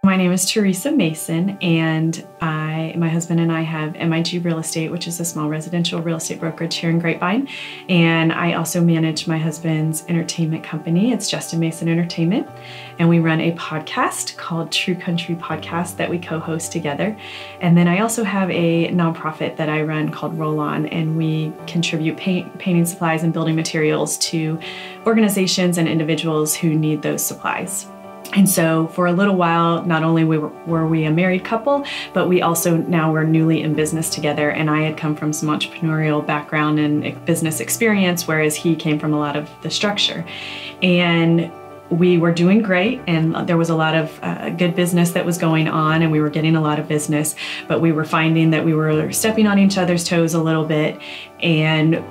My name is Theresa Mason, and my husband and I have MIG Real Estate, which is a small residential real estate brokerage here in Grapevine. And I also manage my husband's entertainment company. It's Justin Mason Entertainment. And we run a podcast called True Country Podcast that we co-host together. And then I also have a nonprofit that I run called Roll On, and we contribute painting supplies and building materials to organizations and individuals who need those supplies. And so for a little while, not only were we a married couple, but we also now were newly in business together. And I had come from some entrepreneurial background and business experience, whereas he came from a lot of the structure. And we were doing great, and there was a lot of good business that was going on, and we were getting a lot of business, but we were finding that we were stepping on each other's toes a little bit. And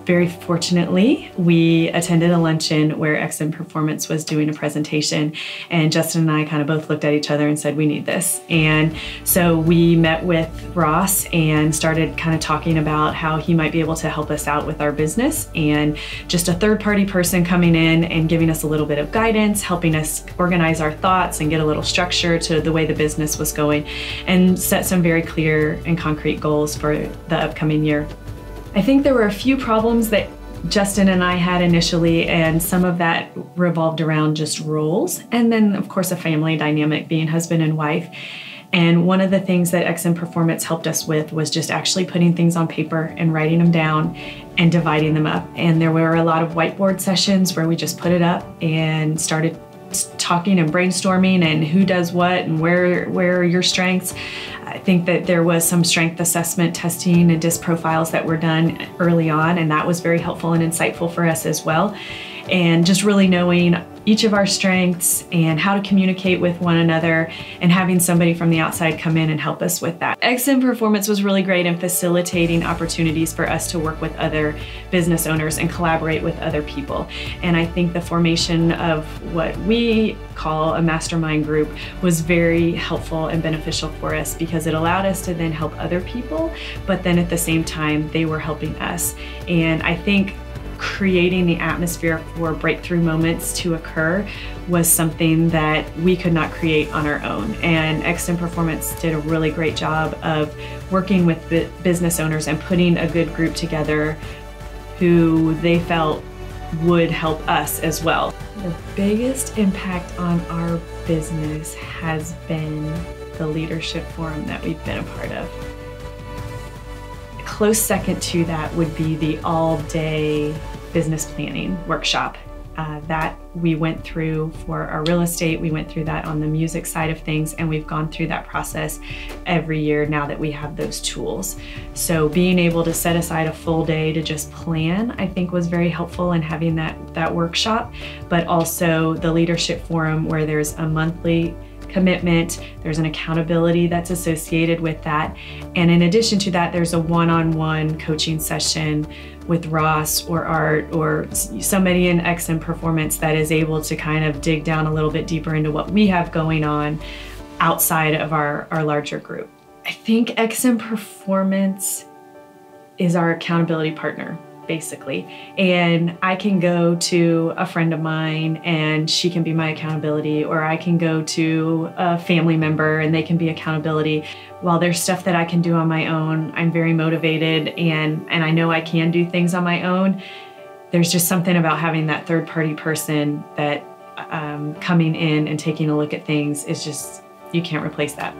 very fortunately, we attended a luncheon where XM Performance was doing a presentation, and Justin and I kind of both looked at each other and said, we need this. And so we met with Ross and started kind of talking about how he might be able to help us out with our business, and just a third-party person coming in and giving us a little bit of guidance, helping us organize our thoughts and get a little structure to the way the business was going, and set some very clear and concrete goals for the upcoming year. I think there were a few problems that Justin and I had initially, and some of that revolved around just roles, and then of course a family dynamic, being husband and wife. And one of the things that XM Performance helped us with was just actually putting things on paper and writing them down and dividing them up. And there were a lot of whiteboard sessions where we just put it up and started talking and brainstorming and who does what and where are your strengths. I think that there was some strength assessment testing and disc profiles that were done early on, and that was very helpful and insightful for us as well. And just really knowing each of our strengths and how to communicate with one another, and having somebody from the outside come in and help us with that. XM Performance was really great in facilitating opportunities for us to work with other business owners and collaborate with other people. And I think the formation of what we call a mastermind group was very helpful and beneficial for us, because it allowed us to then help other people, but then at the same time, they were helping us. And I think creating the atmosphere for breakthrough moments to occur was something that we could not create on our own. And XM Performance did a really great job of working with business owners and putting a good group together who they felt would help us as well. The biggest impact on our business has been the leadership forum that we've been a part of. Close second to that would be the all-day business planning workshop that we went through for our real estate. We went through that on the music side of things, and we've gone through that process every year now that we have those tools. So being able to set aside a full day to just plan, I think, was very helpful in having that workshop, but also the leadership forum where there's a monthly commitment, there's an accountability that's associated with that. And in addition to that, there's a one-on-one coaching session with Ross or Art or somebody in XM Performance that is able to kind of dig down a little bit deeper into what we have going on outside of our larger group. I think XM Performance is our accountability partner, basically. And I can go to a friend of mine and she can be my accountability, or I can go to a family member and they can be accountability. While there's stuff that I can do on my own, I'm very motivated and I know I can do things on my own. There's just something about having that third-party person that coming in and taking a look at things is just, you can't replace that.